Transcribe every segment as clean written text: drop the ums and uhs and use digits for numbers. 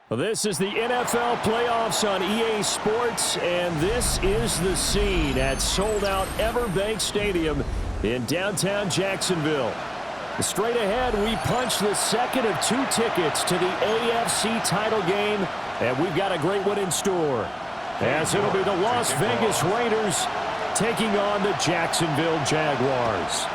Well, this is the NFL playoffs on EA Sports, and this is the scene at sold-out Everbank Stadium in downtown Jacksonville. Straight ahead, we punch the second of 2 tickets to the AFC title game, and we've got a great one in store, as it'll be the Las Vegas Raiders taking on the Jacksonville Jaguars.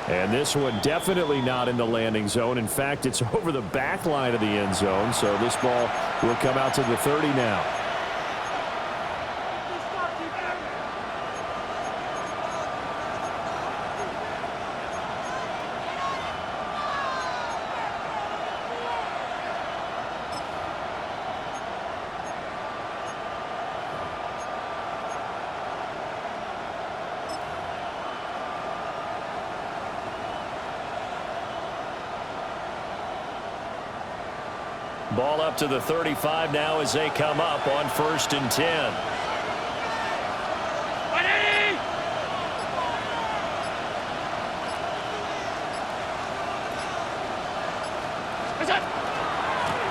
And this one definitely not in the landing zone. In fact, it's over the back line of the end zone, so this ball will come out to the 30 now. Ball up to the 35 now as they come up on 1st and 10.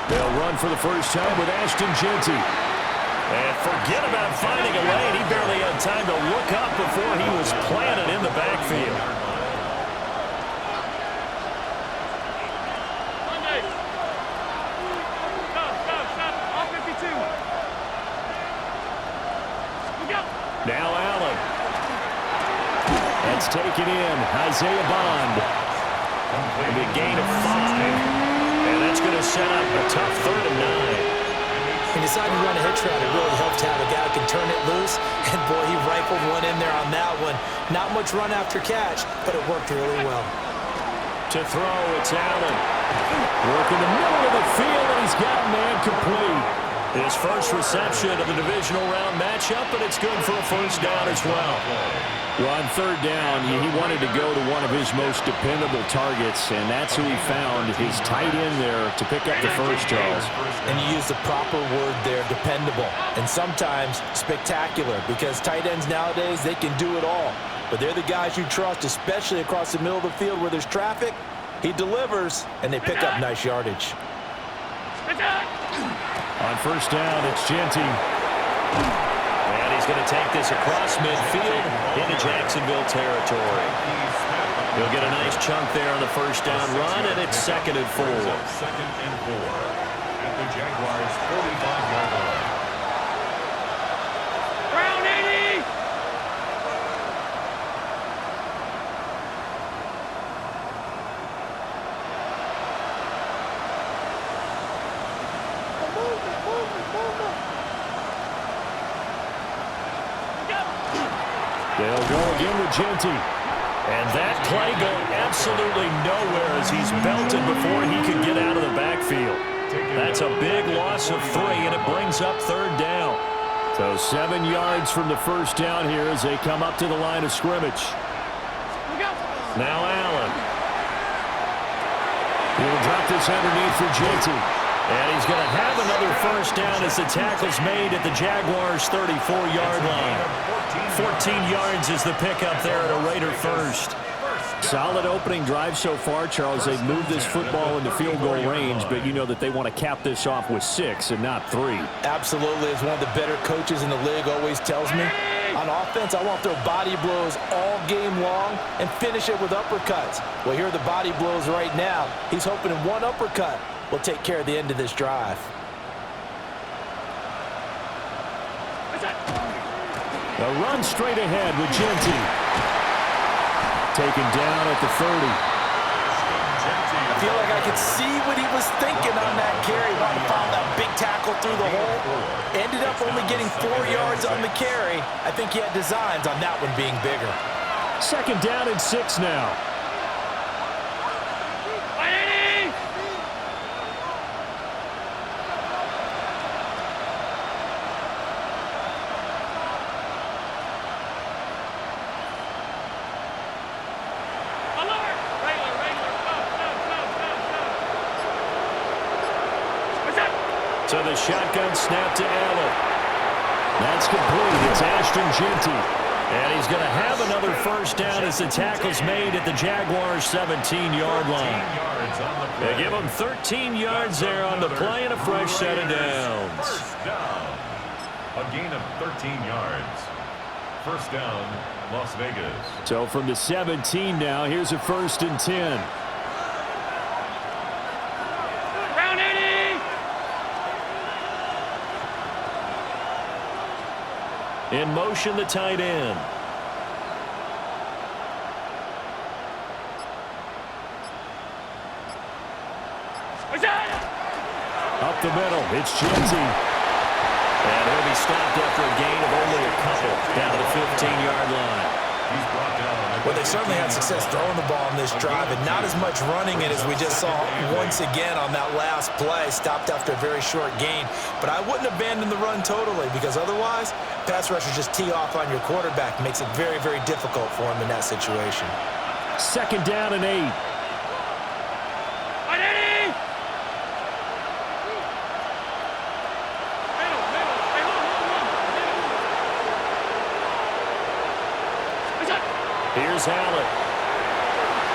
They'll run for the first time with Ashton Jeanty. And forget about finding a lane. He barely had time to look up before he was planted in the backfield. Now Allen. That's taken in. Isaiah Bond. A big gain of 5. And that's going to set up a tough 3rd and 9. He decided to run a hitch route. It really helped to have a guy who can turn it loose. And, boy, he rifled one in there on that one. Not much run after catch, but it worked really well. To throw, it's Allen. Work in the middle of the field, and he's got a man complete. His first reception of the divisional round matchup, but it's good for a first down as well. Well, on 3rd down, he wanted to go to one of his most dependable targets, and that's who he found, his tight end there to pick up the first, Charles. And you use the proper word there, dependable, and sometimes spectacular, because tight ends nowadays, they can do it all. But they're the guys you trust, especially across the middle of the field where there's traffic. He delivers, and they pick up nice yardage. On 1st down, it's Jeanty. And he's going to take this across midfield into Jacksonville territory. He'll get a nice chunk there on the 1st down run, and it's 2nd and 4. 2nd and 4 at the Jaguars' 45-yard line. Brown 80! They'll go again with Jeanty. And that play going absolutely nowhere as he's belted before he could get out of the backfield. That's a big loss of 3, and it brings up 3rd down. So 7 yards from the first down here as they come up to the line of scrimmage. Now Allen. He'll drop this underneath for Jeanty. And he's going to have another first down as the tackle's made at the Jaguars' 34-yard line. 14 yards is the pickup there at a Raider first. Solid opening drive so far, Charles. They've moved this football into field goal range, but you know that they want to cap this off with 6 and not 3. Absolutely. As one of the better coaches in the league always tells me, on offense, I want to throw body blows all game long and finish it with uppercuts. Well, here are the body blows right now. He's hoping in one uppercut will take care of the end of this drive. A run straight ahead with Jeanty. Taken down at the 30. I feel like I could see what he was thinking on that carry. Wanted to follow that big tackle through the hole. Ended up only getting 4 yards on the carry. I think he had designs on that one being bigger. 2nd down and 6 now. So the shotgun snap to Allen. That's complete. It's Ashton Jeanty. And he's going to have another first down as the tackle's made at the Jaguars' 17-yard line. They give him 13 yards there on the play and a fresh set of downs. First down. A gain of 13 yards. First down, Las Vegas. So from the 17 now, here's a 1st and 10. In motion, the tight end. Up the middle, it's Jeanty. And he'll be stopped after a gain of only a couple down to the 15-yard line. He's brought down. Well, they certainly had success throwing the ball in this drive, and not as much running it as we just saw once again on that last play. Stopped after a very short gain. But I wouldn't abandon the run totally, because otherwise, pass rushers just tee off on your quarterback. Makes it very, very difficult for him in that situation. 2nd down and 8. Here's Allen.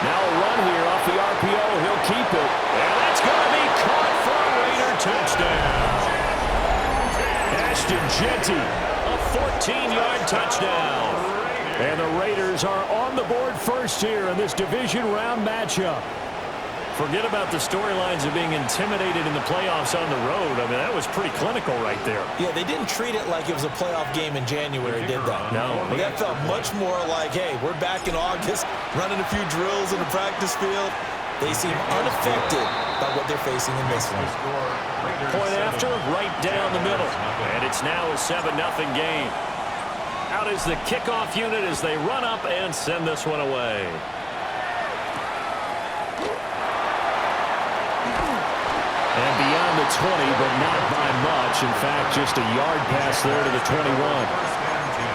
Now a run here off the RPO. He'll keep it. And that's going to be caught for a Raider touchdown. Ashton Jeanty, a 14-yard touchdown. And the Raiders are on the board first here in this division round matchup. Forget about the storylines of being intimidated in the playoffs on the road. I mean, that was pretty clinical right there. Yeah, they didn't treat it like it was a playoff game in January, did they? No. That felt much more like, hey, we're back in August, running a few drills in the practice field. They seem unaffected by what they're facing in this one. Point after, right down the middle. And it's now a 7-0 game. Out is the kickoff unit as they run up and send this one away. And beyond the 20, but not by much. In fact, just a yard pass there to the 21. First and 10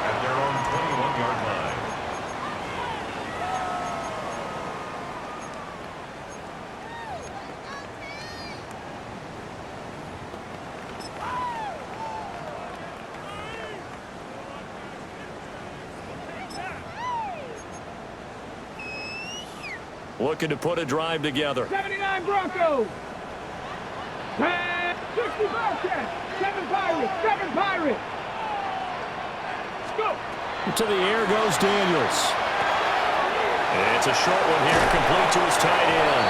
at their own 21-yard line. Looking to put a drive together. 79 Broncos. 60 Bobcats. 7 Pirates. 7 Pirates. Let's go. To the air goes Daniels. It's a short one here, complete to his tight end.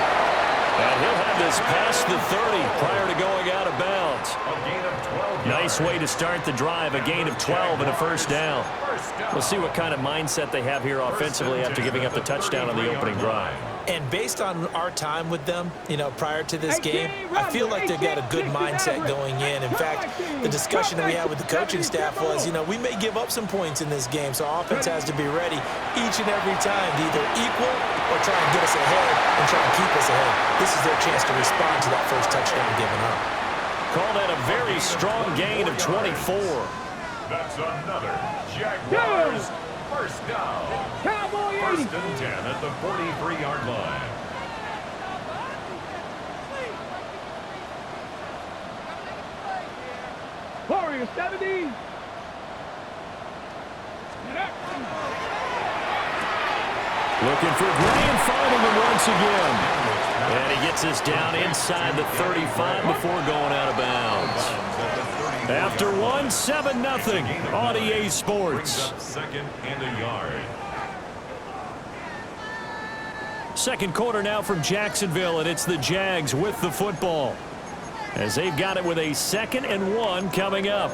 And he'll have this past the 30 prior to going out of bounds. A gain of 12 yards. Nice way to start the drive, a gain of 12 and a first down. We'll see what kind of mindset they have here offensively after giving up the touchdown on the opening drive. And based on our time with them, prior to this game, I feel like they've got a good mindset going in. In fact, the discussion that we had with the coaching staff was, we may give up some points in this game, so our offense has to be ready each and every time to either equal or try and get us ahead and try and keep us ahead. This is their chance to respond to that first touchdown given up. Call that a very strong gain of 24. That's another Jaguars first down. Cowboy 80. First and 10 at the 43-yard line. Warriors 70. Looking for Gray and finding him once again. And he gets us down inside the 35 before going out of bounds. After 7-0 on EA Sports. Second and a yard. Second quarter now from Jacksonville, and it's the Jags with the football, as they've got it with a 2nd and 1 coming up.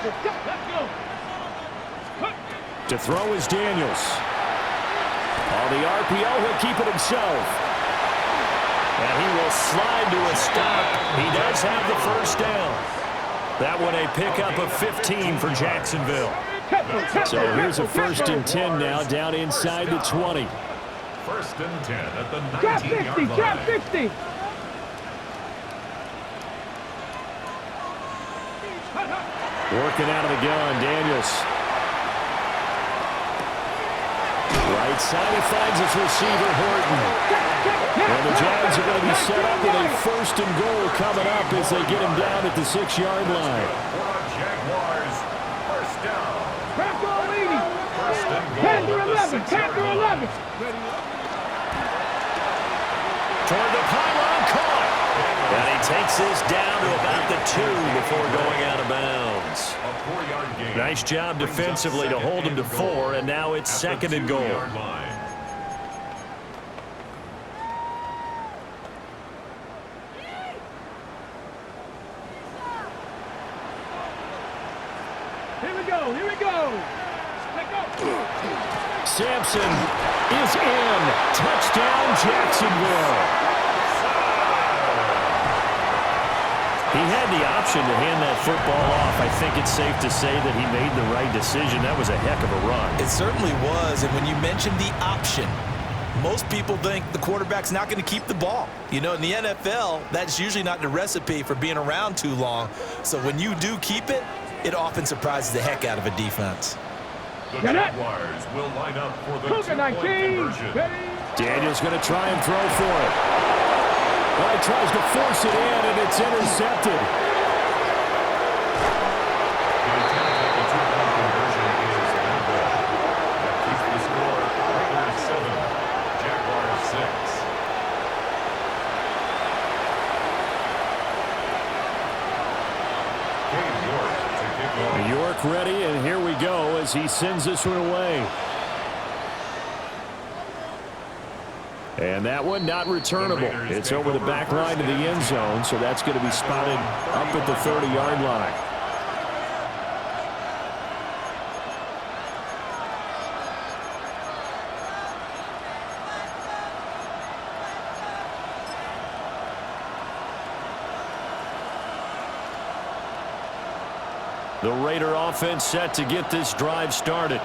Let's go. To throw is Daniels. On the RPO, he'll keep it himself. And he will slide to a stop. He does have the first down. That one a pickup of 15 for Jacksonville. So here's a 1st and 10 now down inside the 20. First and 10 at the Trap 19-yard 60, line. trap 60. Working out of the gun, Daniels. Right side, he finds his receiver, Horton. And the Giants are going to be set up with a first and goal coming up as they get him down at the 6-yard line. Jaguars, first down. Trap goal 80. First and goal 10 to at the 11, 10 6-yard to line. 11. Toward the pylon, caught. And he takes this down to about the 2 before going out of bounds. A 4-yard gain. Nice job defensively to hold him to 4, and now it's second and goal. Yard line. Here we go, here we go. Let go. Sampson is in. Touchdown, Jacksonville. He had the option to hand that football off. I think it's safe to say that he made the right decision. That was a heck of a run. It certainly was, and when you mention the option, most people think the quarterback's not going to keep the ball. You know, in the NFL, that's usually not the recipe for being around too long. So when you do keep it, it often surprises the heck out of a defense. The Jaguars will line up for the Cougar two-point 19. conversion. Ready? Daniels going to try and throw for it. Well, he tries to force it in, and it's intercepted. The attempt at the two-point conversion is no good. That keeps the score Raiders 7, Jaguars 6. Cade York to kick off. York ready, and here we go as he sends this one away. And that one not returnable. It's over the back line to the end zone, so that's going to be spotted up at the 30-yard line. The Raider offense set to get this drive started.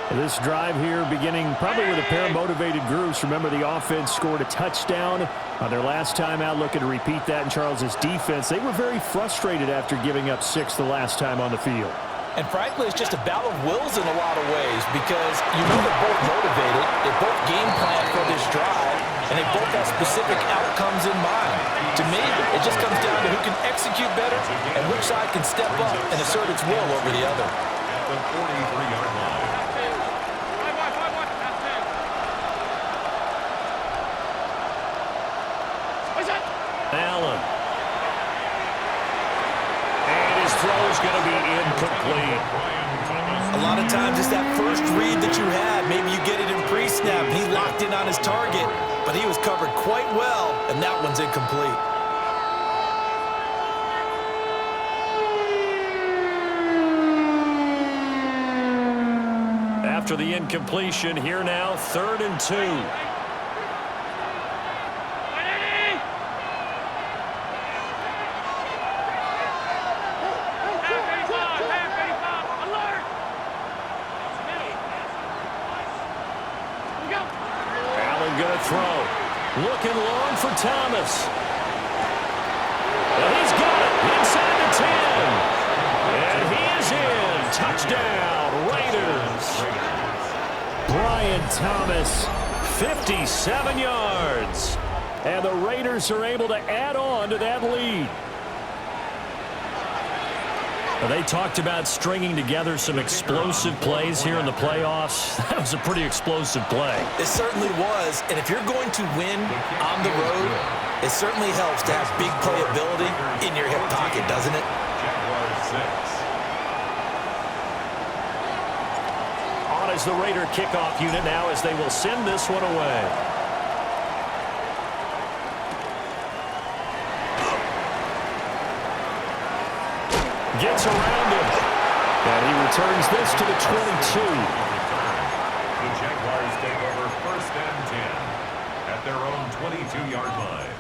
This drive here beginning probably with a pair of motivated groups. Remember, the offense scored a touchdown on their last time out, looking to repeat that in Charles's defense. They were very frustrated after giving up 6 the last time on the field. And frankly, it's just a battle of wills in a lot of ways because you know they're both motivated, they both game plan for this drive, and they both have specific outcomes in mind. To me, it just comes down to who can execute better and which side can step up and assert its will over the other. At the 43-yard line. Allen. And his throw is going to be incomplete. A lot of times it's that first read that you had. Maybe you get it in pre-snap. He locked in on his target, but he was covered quite well, and that one's incomplete. After the incompletion, here now, 3rd and 2. Throw. Looking long for Thomas. And he's got it inside the 10. And he is in. Touchdown, Raiders. Brian Thomas, 57 yards. And the Raiders are able to add on to that lead. They talked about stringing together some explosive plays here in the playoffs. That was a pretty explosive play. It certainly was, and if you're going to win on the road, it certainly helps to have big playability in your hip pocket, doesn't it? Jaguars 6. On is the Raider kickoff unit now as they will send this one away. Gets around him. And he returns this to the 22. The Jaguars take over 1st and 10 at their own 22-yard line.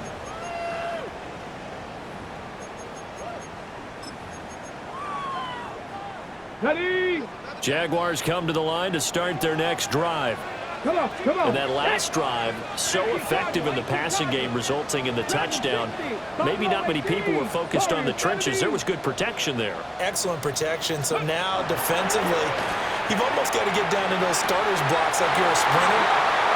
Ready? Jaguars come to the line to start their next drive. Come on. And that last drive, so effective in the passing game, resulting in the touchdown. Maybe not many people were focused on the trenches. There was good protection there. Excellent protection. So now defensively, you've almost got to get down in those starters blocks like you're a sprinter.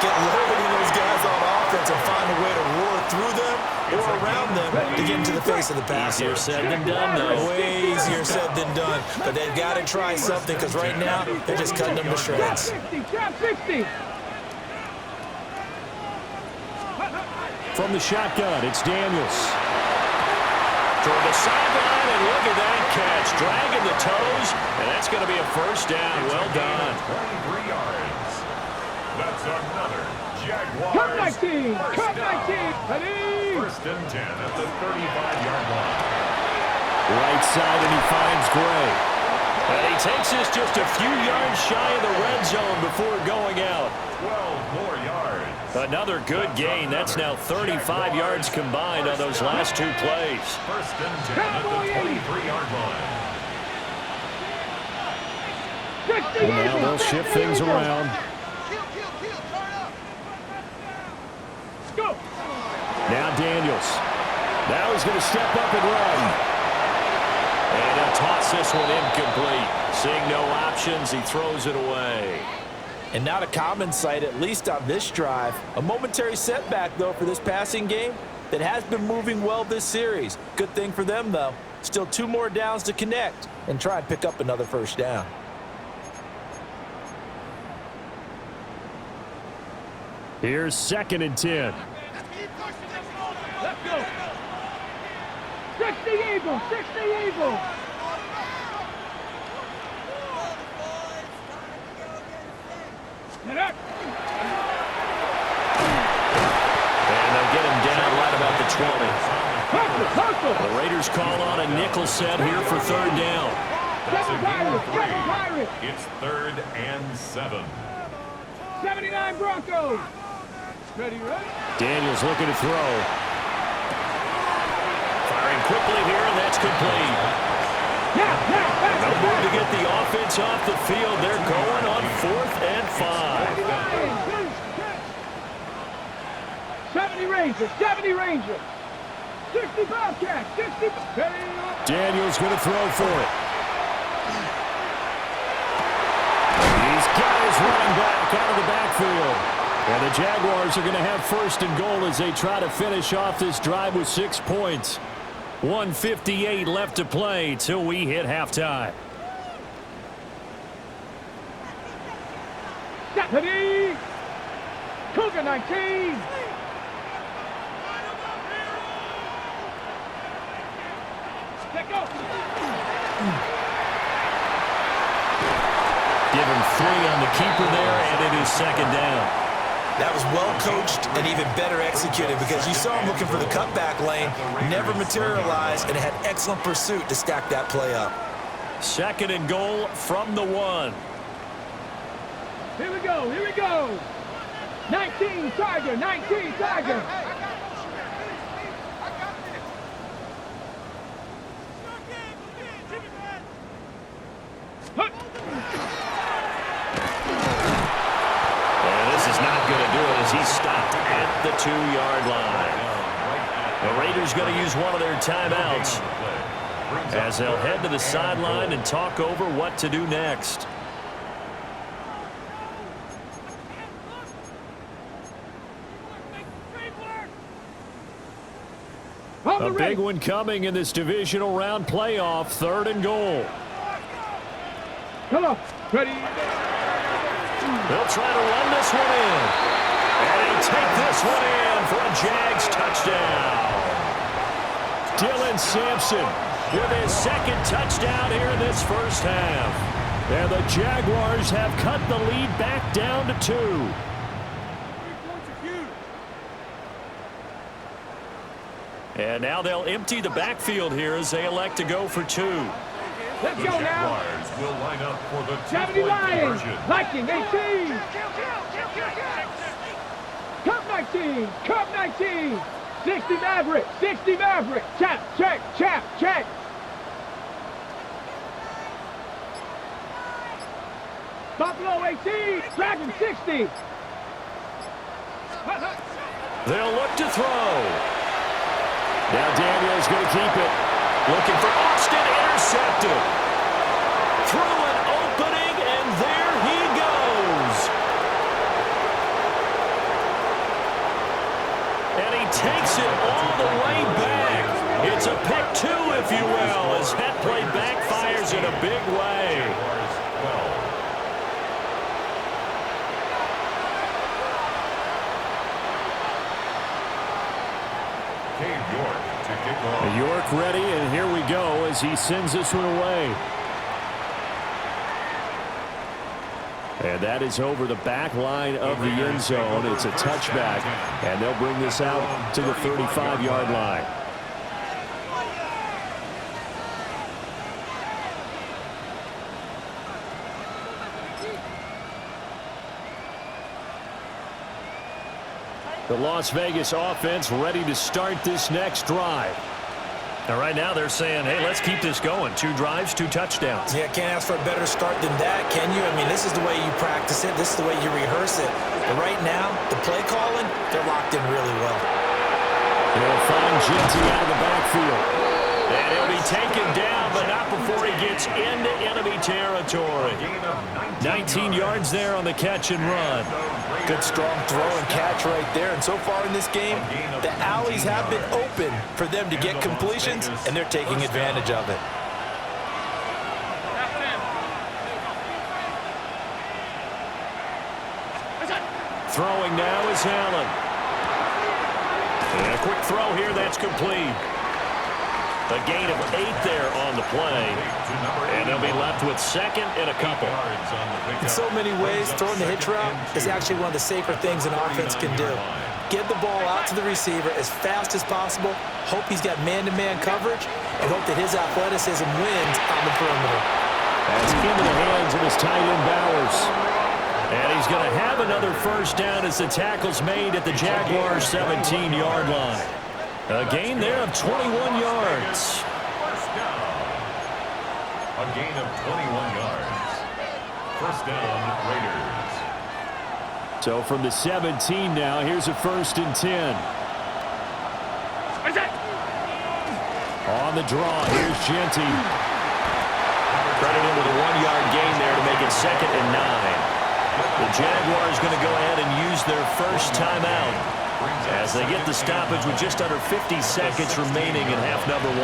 Get loaded in those guys on offense and find a way to roar through them or around them to get into the face of the passer. Easier said than done, though. Way easier said than done. But they've got to try something because right now they're just cutting them to shreds. Trap 60. From the shotgun, it's Daniels. Toward the sideline, and look at that catch. Dragging the toes, and that's going to be a first down. Well done. 23 yards. That's another Jaguars. Come 19. Come 19. Ready. First and 10 at the 35-yard line. Right side, and he finds Gray. And he takes this just a few yards shy of the red zone before going out. 12 more yards. Another good gain. That's now 35 yards combined on those last two plays. First and 10 at the 23-yard line. And now they'll shift things around. Go. Now Daniels. Now he's going to step up and run. And he'll toss this one incomplete. Seeing no options, he throws it away. And not a common sight, at least on this drive. A momentary setback, though, for this passing game that has been moving well this series. Good thing for them, though. Still 2 more downs to connect and try and pick up another first down. Here's 2nd and 10. Let's go. 60 Eagle. 60 Eagle. Get up. And they'll get him down right about the 20. Hustle. The Raiders call on a nickel set here for 3rd down. That's a gain of Pirates. 3. It's 3rd and 7. 79 Broncos. Ready, ready. Daniels looking to throw. Firing quickly here, and that's complete. No move to get the offense off the field. They're going on 4th and 5. 70 Rangers. 70 Rangers. 60 Bobcats. 60. Daniels going to throw for it. These guys running back out of the backfield. And the Jaguars are going to have 1st and goal as they try to finish off this drive with 6 points. 1:58 left to play till we hit halftime. Deputy. Cougar 19. Let go. Give him 3 on the keeper there, and it is 2nd down. That was well coached and even better executed because you saw him looking for the cutback lane, never materialized, and had excellent pursuit to stack that play up. 2nd and goal from the 1. Here we go. Here we go. 19 Tiger. 19 Tiger. He's stopped at the 2-yard line. The Raiders going to use one of their timeouts as they'll head to the sideline and talk over what to do next. A big one coming in this divisional round playoff. 3rd and goal. Come on. Ready. They'll try to run this one in. And he'll take this one in for a Jags touchdown. Dylan Sampson with his 2nd touchdown here in this first half. And the Jaguars have cut the lead back down to 2. And now they'll empty the backfield here as they elect to go for 2. Let's go now. Jaguars will line up for the 70 2-point Lions. conversion. Viking 18. Cup 19. Cup 19. 60 Maverick. 60 Maverick. Chap, check, chap, check. Buffalo 18. Dragon 60. They'll look to throw. Now Daniel's going to keep it. Looking for Austin, intercepted. Through an opening, and there he goes. And he takes it all the way back. It's a pick two, if you will, as that play backfires in a big way. York ready, and here we go as he sends this one away. And that is over the back line of the end zone. It's a touchback, and they'll bring this out to the 35-yard line. The Las Vegas offense ready to start this next drive. Now, right now, they're saying, hey, let's keep this going. 2 drives, 2 touchdowns. Yeah, can't ask for a better start than that, can you? I mean, this is the way you practice it. This is the way you rehearse it. But right now, the play calling, they're locked in really well. They'll find Genty out of the backfield. And he'll be taken down, but not before he gets into enemy territory. 19 yards there on the catch and run. Good strong throw and catch right there. And so far in this game, the alleys have been open for them to get completions, and they're taking advantage of it. Throwing now is Allen. And a quick throw here, that's complete. A gain of 8 there on the play. And they'll be left with second and a couple. In so many ways, throwing the hitch route is actually one of the safer things an offense can do. Get the ball out to the receiver as fast as possible, hope he's got man-to-man coverage, and hope that his athleticism wins on the perimeter. That's into the hands of his tight end Bowers. And he's going to have another first down as the tackle's made at the Jaguars' 17-yard line. A gain there of 21 yards. First down. A gain of 21 yards. First down, Raiders. So from the 17 now, here's a 1st and 10. On the draw, here's Genty. Credit him with a 1-yard gain there to make it 2nd and 9. The Jaguars going to go ahead and use their first timeout as they get the stoppage with just under 50 seconds remaining in half number 1.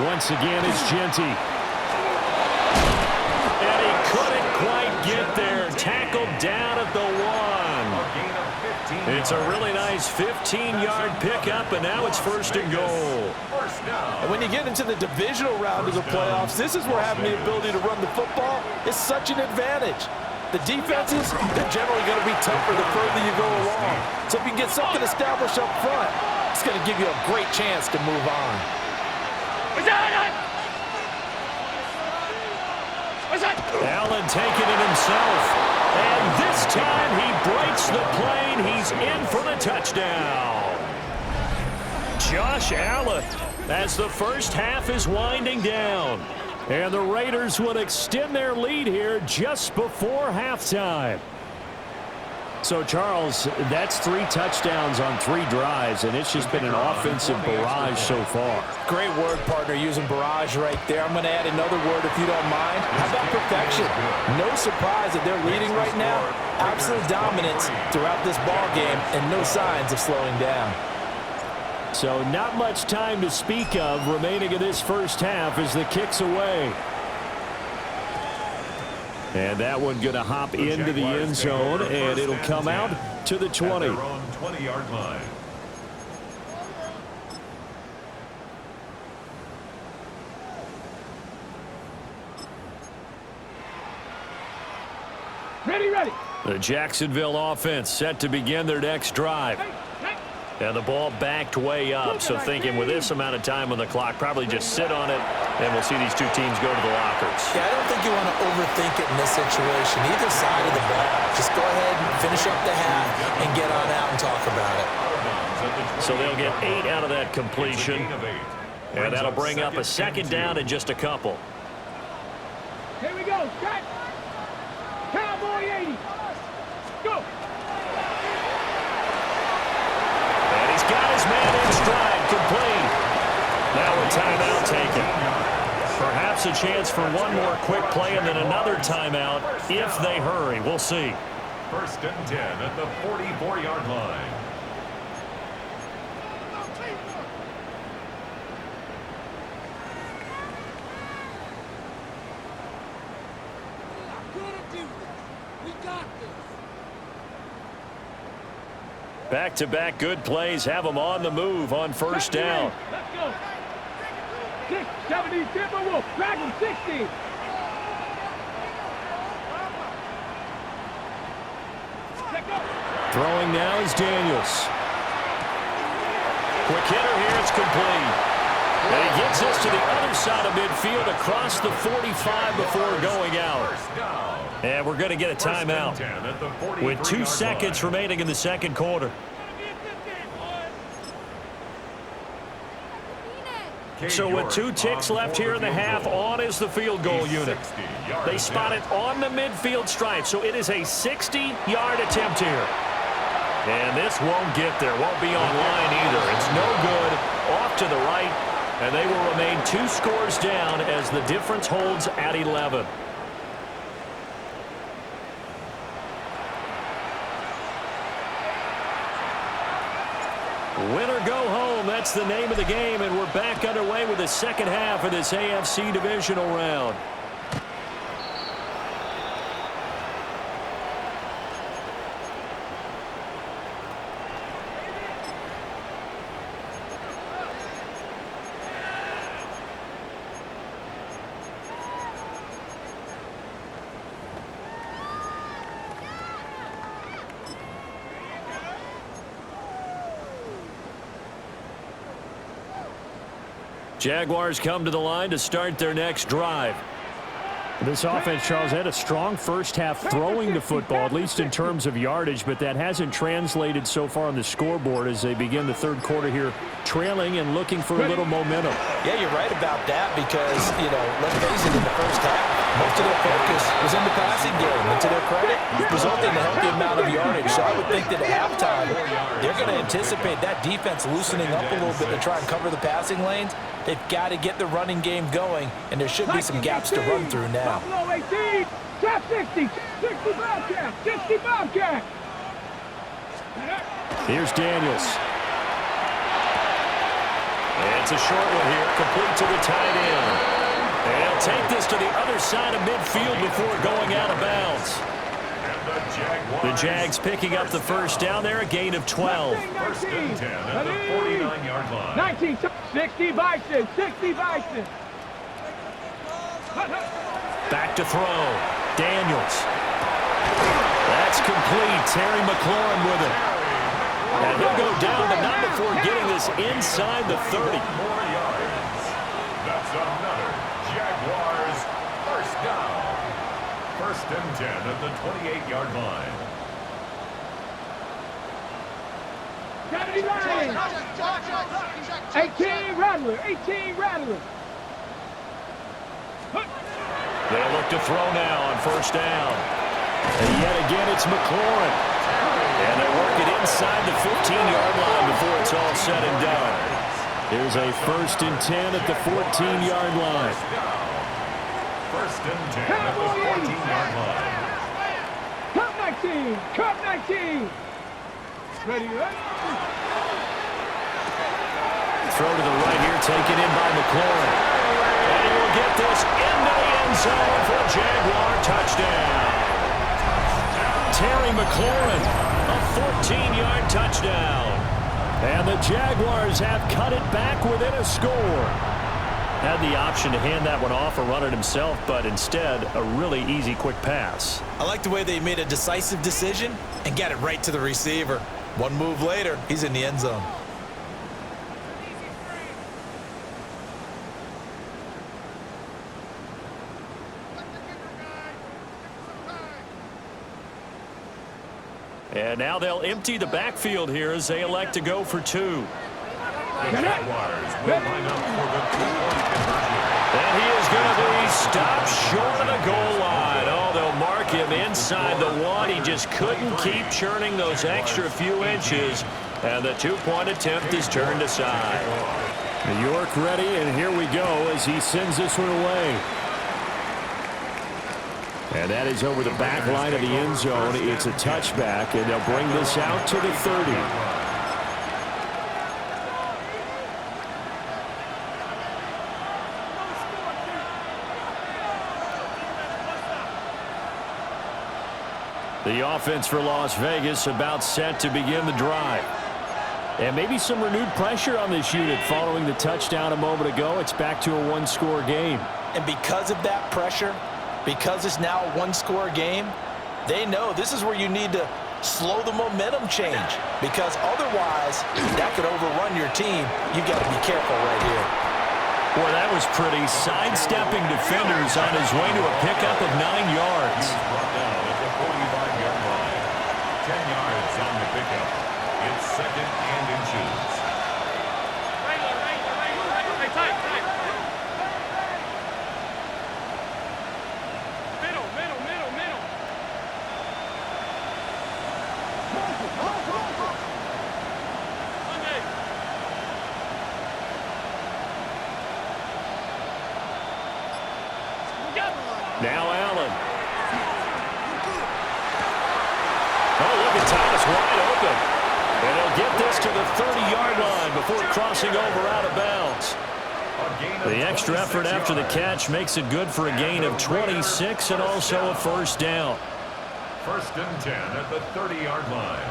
Once again, it's Genty. And he couldn't quite get there. Tackled down at the 1. It's a really nice 15-yard pickup, and now it's 1st and goal. And when you get into the divisional round of the playoffs, this is where having the ability to run the football is such an advantage. The defenses, they're generally going to be tougher the further you go along. So if you can get something established up front, it's going to give you a great chance to move on. Allen taking it himself. And this time he breaks the plane. He's in for the touchdown. Josh Allen as the first half is winding down. And the Raiders would extend their lead here just before halftime. So, Charles, that's 3 touchdowns on 3 drives, and it's just been an offensive barrage so far. Great word, partner, using barrage right there. I'm going to add another word if you don't mind. How about perfection? No surprise that they're leading right now. Absolute dominance throughout this ball game and no signs of slowing down. So not much time to speak of remaining in this first half as the kick's away. And that one going to hop into the end zone, and it'll come out to the 20. 20-yard line. Ready. The Jacksonville offense set to begin their next drive. And the ball backed way up, so thinking with this amount of time on the clock, probably just sit on it, and we'll see these two teams go to the lockers. Yeah, I don't think you want to overthink it in this situation. Either side of the ball. Just go ahead and finish up the half and get on out and talk about it. So they'll get 8 out of that completion. And that'll bring up a second down in just a couple. Here we go. Cut. Cowboy 80. Go. And he's got his man in stride, complete. Now a timeout taken. Perhaps a chance for one more quick play and then another timeout if they hurry. We'll see. 1st and 10 at the 44-yard line. Back-to-back good plays have them on the move on first down. Let's go. 6, 70, Timberwolf. Drag him 60. Throwing now is Daniels. Quick hitter here, it's complete. And he gets us to the other side of midfield across the 45 before going out. And we're going to get a timeout with 2 seconds remaining in the second quarter. So with 2 ticks left here in the half, on is the field goal unit. They spot it on the midfield stripe, so it is a 60-yard attempt here. And this won't get there, won't be on line either. It's no good, off to the right, and they will remain 2 scores down as the difference holds at 11. Win or go home, that's the name of the game, and we're back underway with the second half of this AFC divisional round. Jaguars come to the line to start their next drive. This offense, Charles, had a strong first half throwing the football, at least in terms of yardage, but that hasn't translated so far on the scoreboard as they begin the third quarter here, trailing and looking for a little momentum. Yeah, you're right about that because, you know, let's face it, in the first half, most of their focus was in the passing game. And to their credit, resulting in a healthy amount of yardage. So I would think that at halftime, they're going to anticipate that defense loosening up a little bit to try and cover the passing lanes. They've got to get the running game going, and there should be some gaps to run through now. Buffalo 18. Cap 60. 60 Bobcat. 60 Bobcat. Here's Daniels. It's a short one here, complete to the tight end. And he'll take this to the other side of midfield before going out of bounds. The Jags picking up the first down there, a gain of 12. 1st and 10 at the 49-yard line. 19. 60 Bison. 60 Bison. Back to throw. Daniels. That's complete. Terry McLaurin with it. And he'll go down, but not before getting this inside the 30. More yards. That's another Jaguars first down. 1st and 10 at the 28-yard line. 79. 18 Rattler. 18 Rattler. They'll look to throw now on first down. And yet again, it's McLaurin. And they work it inside the 15-yard line before it's all said and done. Here's a 1st and 10 at the 14-yard line. 1st and 10 at the 14-yard line. Cup 19. Cup 19. Ready, right? Throw to the right here, taken in by McLaurin. And he will get this into the end zone for a Jaguar touchdown. Terry McLaurin, a 14-yard touchdown. And the Jaguars have cut it back within a score. Had the option to hand that one off or run it himself, but instead, a really easy, quick pass. I like the way they made a decisive decision and got it right to the receiver. One move later, he's in the end zone. And now they'll empty the backfield here as they elect to go for 2. The Jaguars will line up for the 2-point conversion. And he is going to be stopped short of the goal line. Oh, they'll mark him inside the 1. He just couldn't keep churning those extra few inches. And the 2-point attempt is turned aside. New York ready, and here we go as he sends this one away. And that is over the back line of the end zone. It's a touchback, and they'll bring this out to the 30. The offense for Las Vegas about set to begin the drive. And maybe some renewed pressure on this unit following the touchdown a moment ago. It's back to a one-score game. And because of that pressure, because it's now a one-score game, they know this is where you need to slow the momentum change, because otherwise that could overrun your team. You've got to be careful right here. Boy, that was pretty. Sidestepping defenders on his way to a pickup of 9 yards. He's brought down at the 45-yard line. 10 yards on the pickup. It's 2nd and inches. Now Allen. Oh, look at Thomas wide open. And he'll get this to the 30-yard line before crossing over out of bounds. The extra effort after the catch makes it good for a gain of 26 and also a first down. 1st and 10 at the 30-yard line.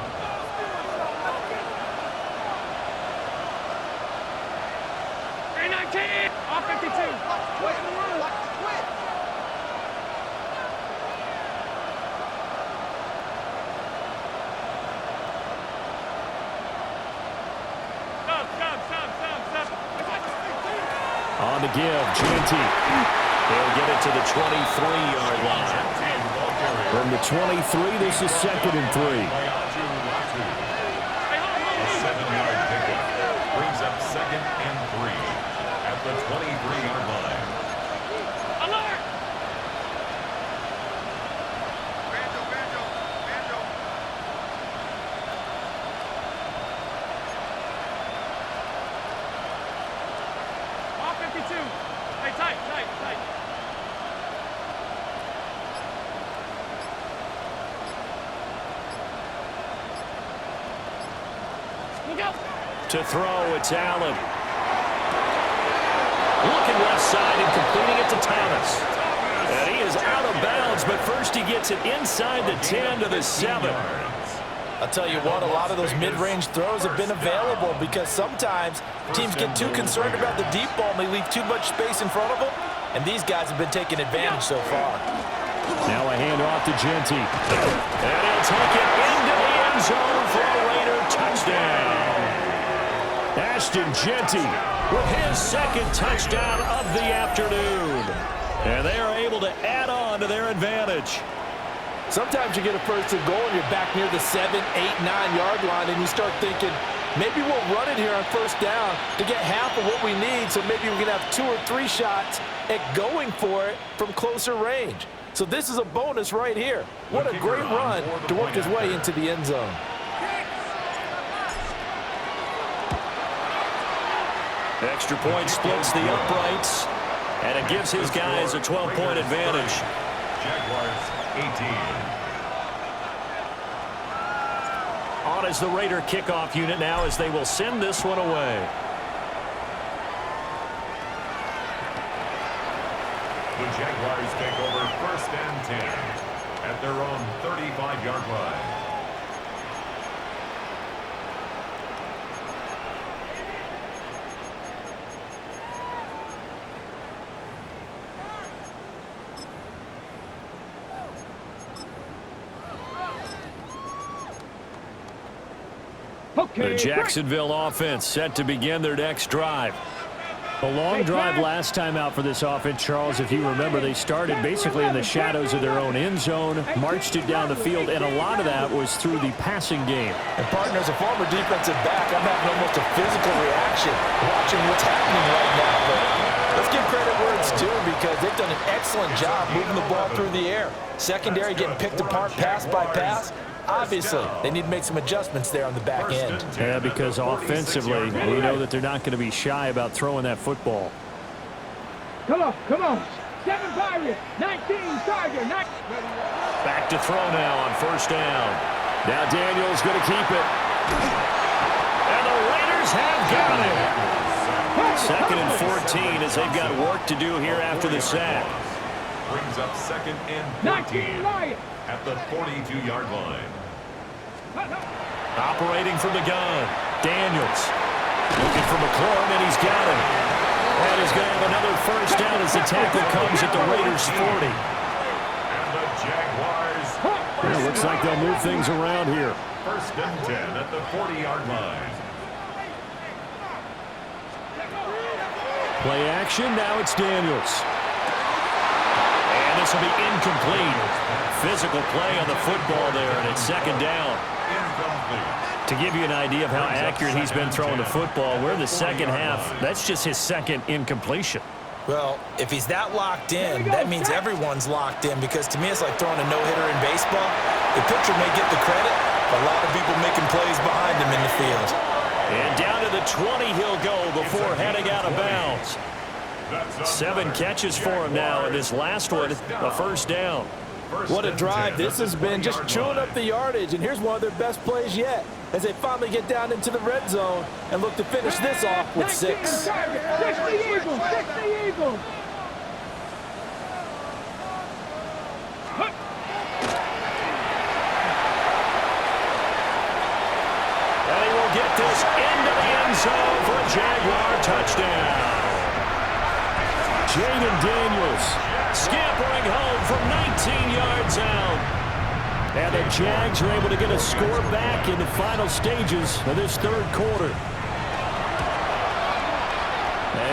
Off 52. On the give, Genty. They'll get it to the 23-yard line. From the 23, this is 2nd and 3. A 7-yard pickup brings up 2nd and 3 at the 23-yard line. Alert! Off 52. Hey, tight. To throw, it's Allen. Looking left side and completing it to Thomas. And he is out of bounds, but first he gets it inside the 10 to the 7. I'll tell you what, a lot of those mid-range throws have been available because sometimes teams get too concerned about the deep ball and they leave too much space in front of them, and these guys have been taking advantage so far. Now a handoff to Genty. And he'll take it into the end zone for a Raider touchdown. Ashton Genty with his 2nd touchdown of the afternoon. And they are able to add on to their advantage. Sometimes you get a first and goal and you're back near the 7, 8, 9-yard line and you start thinking, maybe we'll run it here on first down to get half of what we need, so maybe we can have 2 or 3 shots at going for it from closer range. So this is a bonus right here. What a great run to work his way into the end zone. Extra point splits the uprights, and it gives his guys a 12-point advantage. Jaguars 18. On is the Raider kickoff unit now as they will send this one away. The Jaguars take over 1st and 10 at their own 35-yard line. The Jacksonville offense set to begin their next drive. A long drive last time out for this offense, Charles. If you remember, they started basically in the shadows of their own end zone, marched it down the field, and a lot of that was through the passing game. And, partner, as a former defensive back, I'm having almost a physical reaction watching what's happening right now. But let's give credit where it's due because they've done an excellent job moving the ball through the air. Secondary getting picked apart pass by pass. Obviously, they need to make some adjustments there on the back end. Yeah, because offensively, we know that they're not going to be shy about throwing that football. Come on. 7 Pirates, 19 Tiger, 9. Back to throw now on first down. Now Daniels going to keep it. And the Raiders have got it. 2nd and 14 as they've got work to do here after the sack. Brings up 2nd and 14 at the 42-yard line. Operating from the gun, Daniels. Looking for McLaurin, and he's got him. And he's going to have another first down as the tackle comes at the Raiders' 40. And the Jaguars. It looks like they'll move things around here. 1st and 10 at the 40-yard line. Play action, now it's Daniels. And this will be incomplete. Physical play on the football there, and it's 2nd down. Incomplete. To give you an idea of how accurate he's been throwing the football, we're in the second half. That's just his 2nd incompletion. Well, if he's that locked in, that means everyone's locked in because to me it's like throwing a no-hitter in baseball. The pitcher may get the credit, but a lot of people making plays behind him in the field. And down to the 20 he'll go before heading out of bounds. 7 catches for him now, and this last one, a first down. What a drive this has been, just chewing up the yardage, and here's one of their best plays yet as they finally get down into the red zone and look to finish this off with 6. 60 Eagles, 60 Eagles. And he will get this into the end zone for a Jaguar touchdown. Jaden Daniels scampering home from 19 yards out. And the Jags are able to get a score back in the final stages of this 3rd quarter.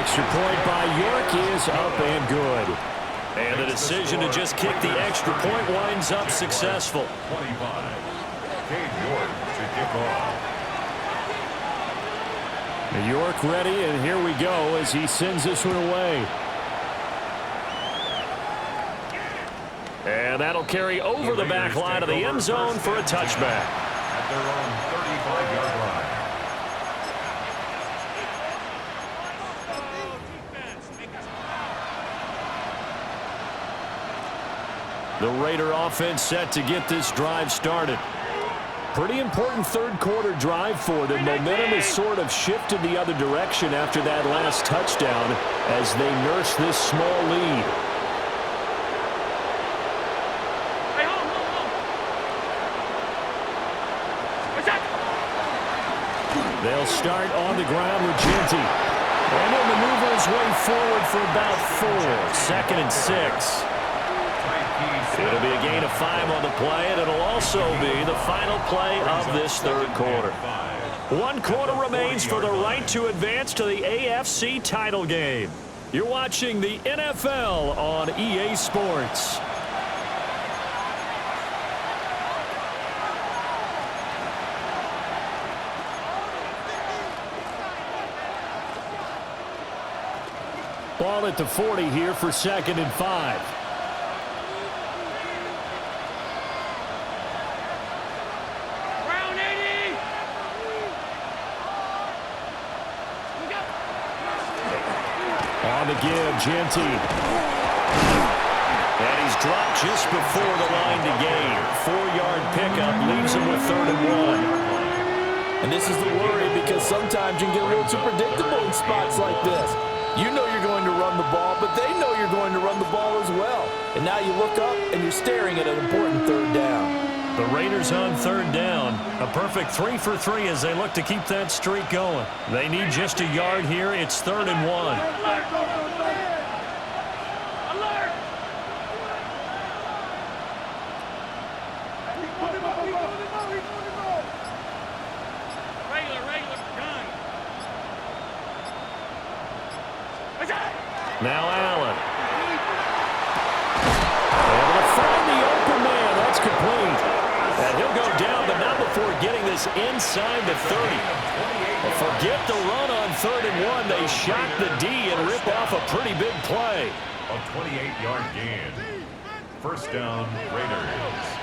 Extra point by York is up and good. And the decision to just kick the extra point winds up successful. 25. Cade York to kick off. York ready, and here we go as he sends this one away. And that'll carry over the back line of the end zone for a touchback. At their own 35-yard line. The Raider offense set to get this drive started. Pretty important 3rd quarter drive for them. Momentum has sort of shifted the other direction after that last touchdown as they nurse this small lead. They'll start on the ground with Genty. And he'll maneuver his way forward for about 4. 2nd and 6. It'll be a gain of 5 on the play, and it'll also be the final play of this 3rd quarter. 1 quarter remains for the right to advance to the AFC title game. You're watching the NFL on EA Sports. Ball at the 40 here for 2nd and 5. On the give, Genty. And he's dropped just before the line to gain. 4-yard pickup leaves him with 3rd and 1. And this is the worry because sometimes you can get a little too predictable in spots like this. You know you're going to run the ball, but they know you're going to run the ball as well. And now you look up and you're staring at an important 3rd down. The Raiders on 3rd down. A perfect 3 for 3 as they look to keep that streak going. They need just a yard here. It's 3rd and 1. is inside the 30. Well, forget the run on 3rd and 1. They shock the D and rip off a pretty big play. A 28-yard gain. First down, Raiders.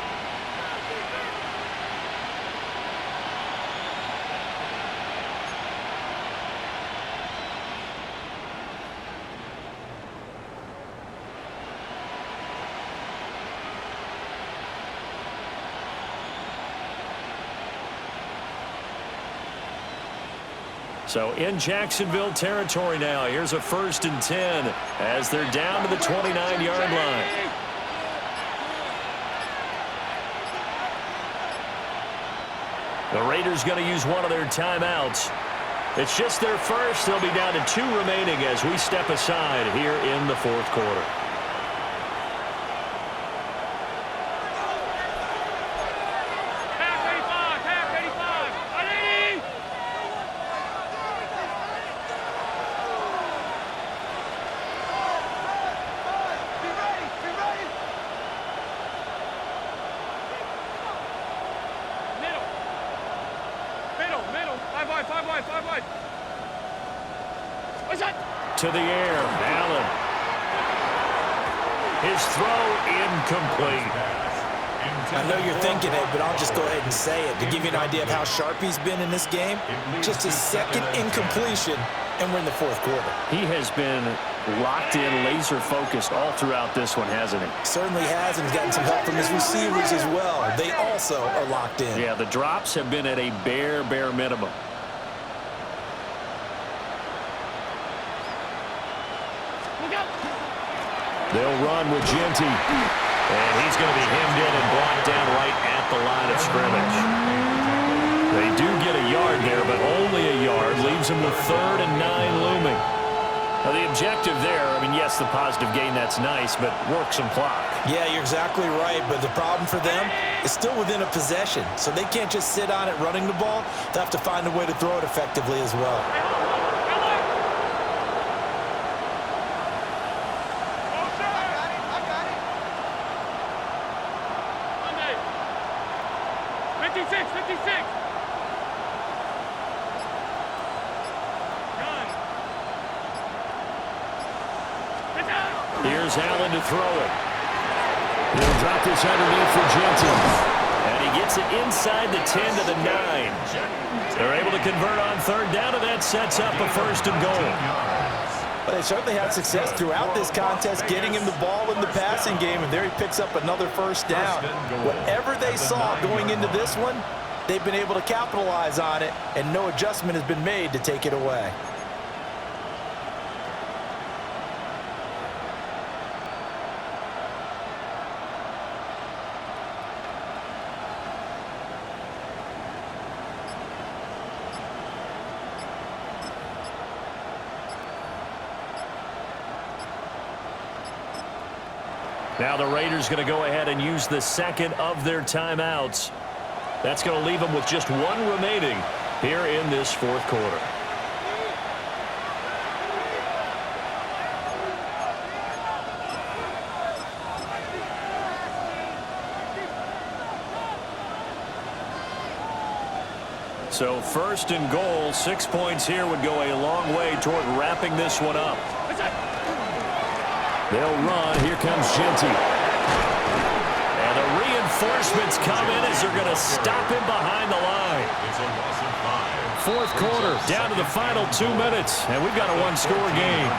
So in Jacksonville territory now. Here's a 1st and 10 as they're down to the 29-yard line. The Raiders going to use one of their timeouts. It's just their first. They'll be down to 2 remaining as we step aside here in the 4th quarter. To the air, Allen. His throw incomplete. I know you're thinking it, but I'll just go ahead and say it. To give you an idea of how sharp he's been in this game, just his 2nd incompletion, and we're in the 4th quarter. He has been locked in, laser-focused all throughout this one, hasn't he? Certainly has, and he's gotten some help from his receivers as well. They also are locked in. Yeah, the drops have been at a bare minimum. They'll run with Genty. And he's going to be hemmed in and brought down right at the line of scrimmage. They do get a yard there, but only a yard. Leaves them with 3rd and 9 looming. Now, the objective there, I mean, yes, the positive gain, that's nice, but work some clock. Yeah, you're exactly right, but the problem for them is still within a possession, so they can't just sit on it running the ball. They'll have to find a way to throw it effectively as well. Here's Allen to throw it. He'll drop this underneath for Jensen. And he gets it inside the 10 to the 9. They're able to convert on 3rd down, and that sets up a 1st and goal. But they certainly had success throughout this contest, getting him the ball in the passing game, and there he picks up another 1st down. Whatever they saw going into this one, they've been able to capitalize on it, and no adjustment has been made to take it away. Now the Raiders going to go ahead and use the 2nd of their timeouts. That's going to leave them with just 1 remaining here in this 4th quarter. So 1st and goal, 6 points here would go a long way toward wrapping this one up. They'll run. Here comes Genty. And the reinforcements come in as they're going to stop him behind the line. 4th quarter, down to the final 2 minutes, and we've got a 1-score game.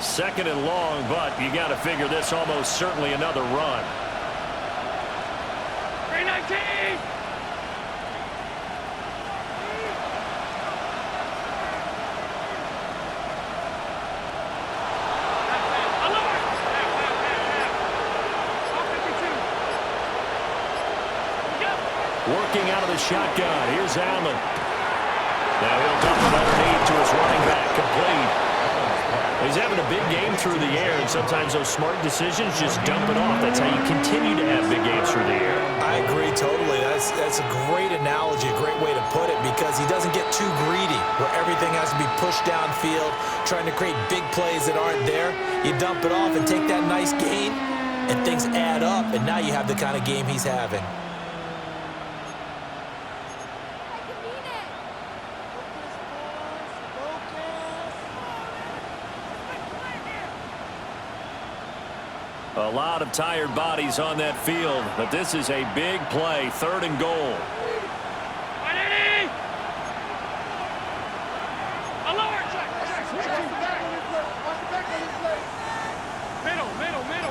Second and long, but you got to figure this almost certainly another run. 319! Working out of the shotgun. Here's Allen. Now he'll dump it underneath to his running back. Complete. He's having a big game through the air, and sometimes those smart decisions just dump it off. That's how you continue to have big games through the air. I agree totally. That's a great analogy, a great way to put it, because he doesn't get too greedy where everything has to be pushed downfield, trying to create big plays that aren't there. You dump it off and take that nice gain, and things add up, and now you have the kind of game he's having. A lot of tired bodies on that field, but this is a big play, 3rd and goal.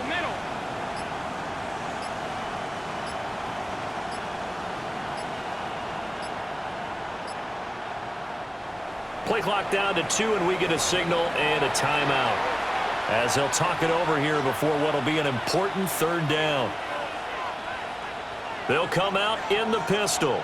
Middle. Play clock down to 2, and we get a signal and a timeout, as they'll talk it over here before what will be an important 3rd down. They'll come out in the pistol.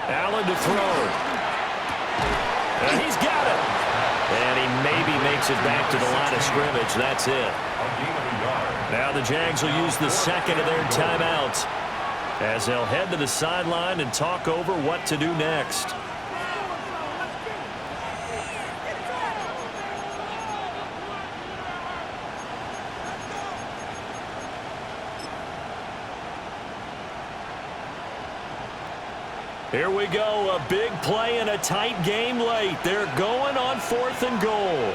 Allen to throw. And he's got it. And he maybe makes it back to the line of scrimmage. That's it. Now the Jags will use the 2nd of their timeouts as they'll head to the sideline and talk over what to do next. Here we go, a big play and a tight game late. They're going on 4th and goal.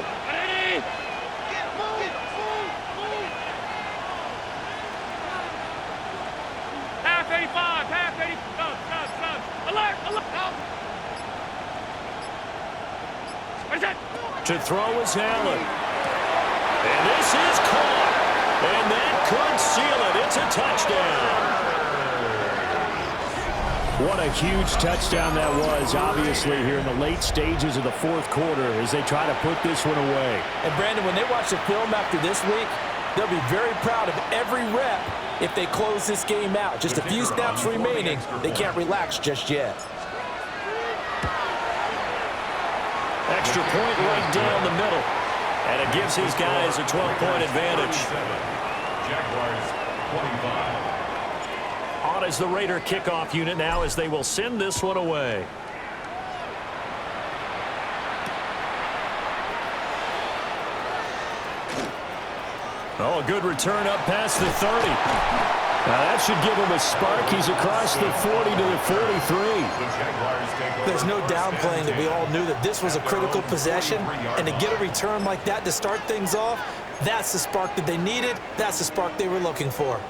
Half 85, half 80. Stop. Alert. What is that? To throw is Allen. And this is caught. And that could seal it. It's a touchdown. What a huge touchdown that was, obviously, here in the late stages of the 4th quarter as they try to put this one away. And, Brandon, when they watch the film after this week, they'll be very proud of every rep if they close this game out. Just a few snaps remaining. They can't relax just yet. Extra point right down the middle. And it gives his guys a 12-point advantage. Jaguars 25. On is the Raider kickoff unit now as they will send this one away. Oh, a good return up past the 30. Now that should give him a spark. He's across the 40 to the 43. There's no downplaying that we all knew that this was a critical possession, and to get a return like that to start things off, that's the spark that they needed. That's the spark they were looking for.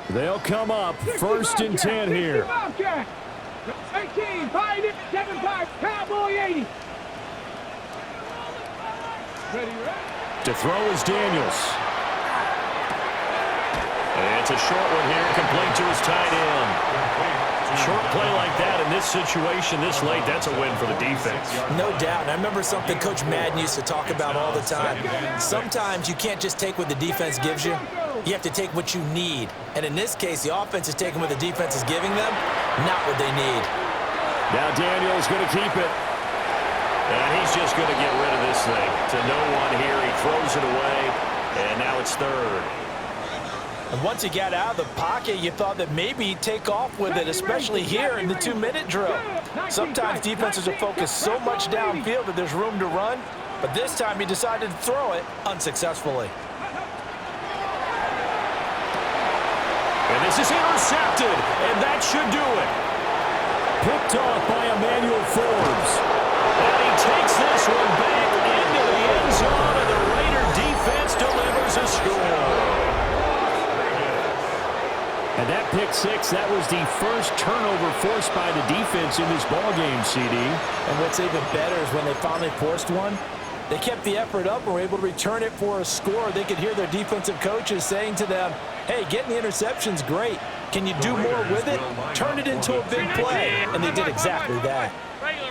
They'll come up 1st and 10 here. 18, 5, 7, 5, Cowboy 80. Ready. To throw is Daniels. And it's a short one here, complete to his tight end. Short play like that in this situation this late, that's a win for the defense. No doubt. And I remember something Coach Madden used to talk about all the time. Sometimes you can't just take what the defense gives you. You have to take what you need. And in this case, the offense is taking what the defense is giving them, not what they need. Now Daniel's going to keep it. And he's just going to get rid of this thing. To no one here. He throws it away. And now it's 3rd. And once he got out of the pocket, you thought that maybe he'd take off with it, especially here in the 2-minute drill. Sometimes defenses are focused so much downfield that there's room to run, but this time he decided to throw it unsuccessfully. And this is intercepted, and that should do it. Picked off by Emmanuel Forbes. And he takes this one back into the end zone, and the Raider defense delivers a score. And that pick 6, that was the first turnover forced by the defense in this ballgame, CD. And what's even better is when they finally forced one, They kept the effort up and were able to return it for a score. They could hear their defensive coaches saying to them, hey, getting the interception's great. Can you do more with it? Turn it into a big play. And they did exactly that. Regular.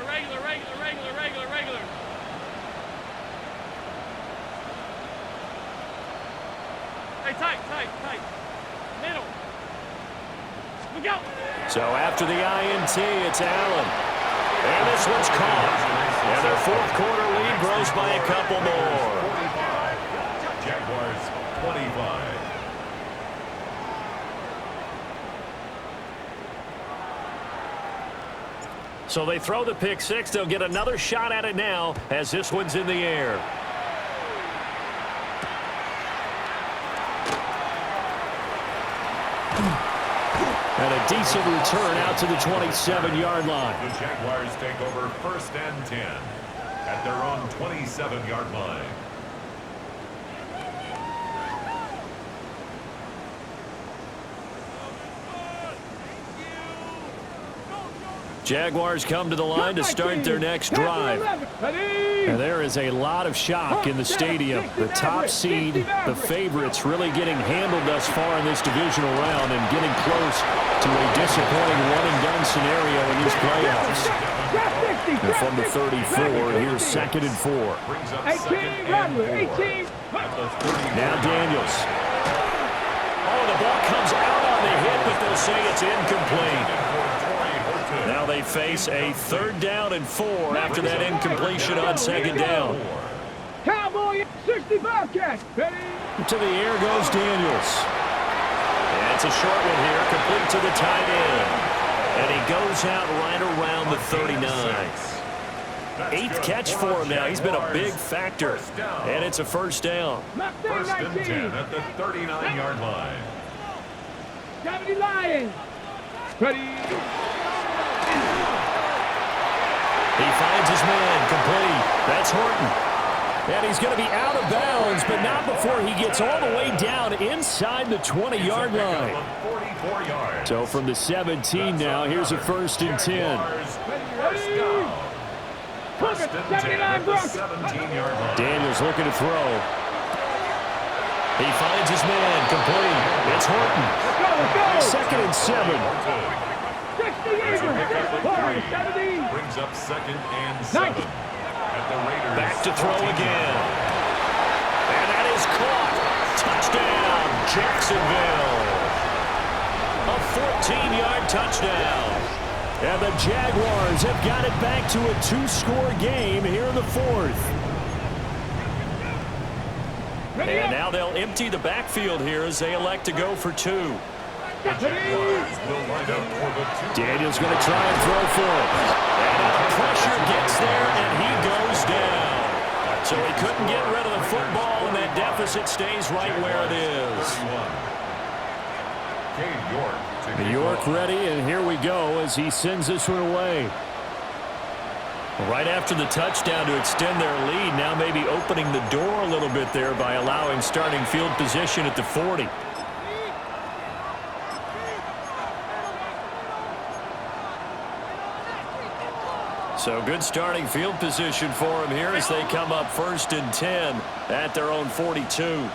Hey, tight. Middle. We go. So after the INT, it's Allen. And this one's caught. And their fourth quarter lead grows by a couple more. 45. Jaguars 25. So they throw the pick six. They'll get another shot at it now as this one's in the air. And a decent return out to the 27-yard line. The Jaguars take over 1st and 10 at their own 27-yard line. Jaguars come to the line to start their next drive. And there is a lot of shock in the stadium. The top seed, the favorites, really getting handled thus far in this divisional round and getting close to a disappointing one-and-done scenario in these playoffs. And from the 34, here's 2nd and 4. Now Daniels. Oh, the ball comes out on the hit, but they'll say it's incomplete. Now they face a 3rd down and 4 after that incompletion on 2nd down. Cowboy 65 catch. To the air goes Daniels. And it's a short one here, complete to the tight end. And he goes out right around the 39. 8th catch for him now. He's been a big factor. And it's a 1st down. 1st and 10 at the 39-yard line. Gravity Lions. Ready. He finds his man, complete. That's Horton. And he's going to be out of bounds, but not before he gets all the way down inside the 20-yard line. So from the 17 now, here's a 1st and 10. Daniels looking to throw. He finds his man, complete. It's Horton. 2nd and 7. Brings up 2nd and 7 at the Raiders. Back to throw again. And that is caught. Touchdown, Jacksonville. A 14-yard touchdown. And the Jaguars have got it back to a 2-score game here in the 4th. And now they'll empty the backfield here as they elect to go for 2. Daniels going to try and throw for it. And the pressure gets there, and he goes down. So he couldn't get rid of the football, and that deficit stays right where it is. New York ready, and here we go as he sends this one away. Right after the touchdown to extend their lead, now maybe opening the door a little bit there by allowing starting field position at the 40. So good starting field position for him here as they come up 1st and 10 at their own 42.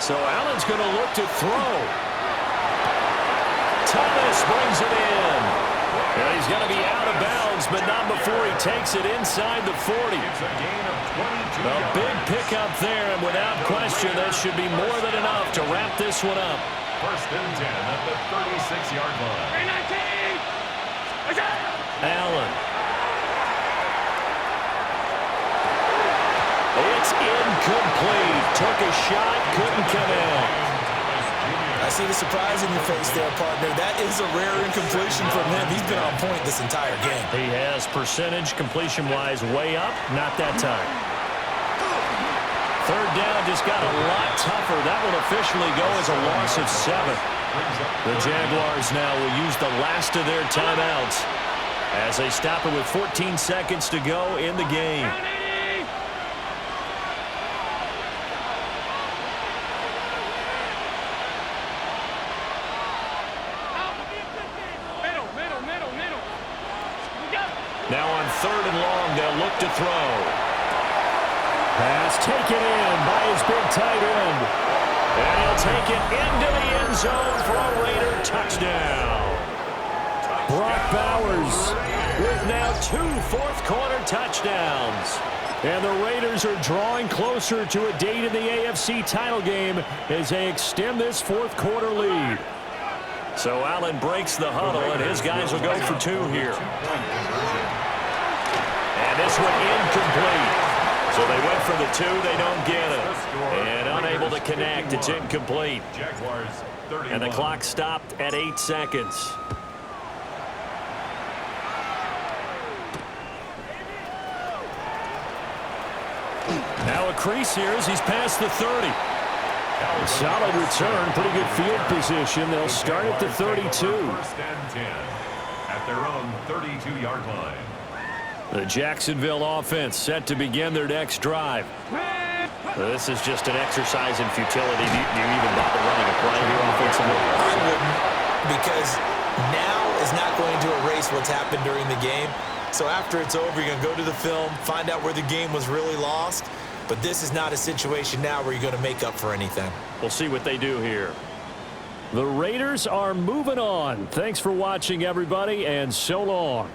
So Allen's going to look to throw. Thomas brings it in. And he's going to be out of bounds, but not before he takes it inside the 40. It's a gain of 22 A yards. big pickup there, and without question, that should be more than enough to wrap this one up. 1st and 10 at the 36-yard line. Allen. It's incomplete. Took a shot, couldn't connect. I see the surprise in your face there, partner. That is a rare incompletion from him. He's been on point this entire game. He has percentage completion-wise way up, not that time. 3rd down just got a lot tougher. That will officially go as a loss of 7. The Jaguars now will use the last of their timeouts as they stop it with 14 seconds to go in the game. to throw. Pass taken in by his big tight end. And he'll take it into the end zone for a Raider touchdown. Brock Bowers with now 2 fourth-quarter touchdowns. And the Raiders are drawing closer to a date in the AFC title game as they extend this fourth-quarter lead. So Allen breaks the huddle, and his guys will go for 2 here. And this one incomplete. So they went for the 2, they don't get it. And unable to connect, it's incomplete. And the clock stopped at 8 seconds. Now a crease here as he's past the 30. Solid return, pretty good field position. They'll start at the 32. First and 10 at their own 32-yard line. The Jacksonville offense set to begin their next drive. This is just an exercise in futility. Do you even bother running a play here offensively? I wouldn't, because now is not going to erase what's happened during the game. So after it's over, you're going to go to the film, find out where the game was really lost. But this is not a situation now where you're going to make up for anything. We'll see what they do here. The Raiders are moving on. Thanks for watching, everybody, and so long.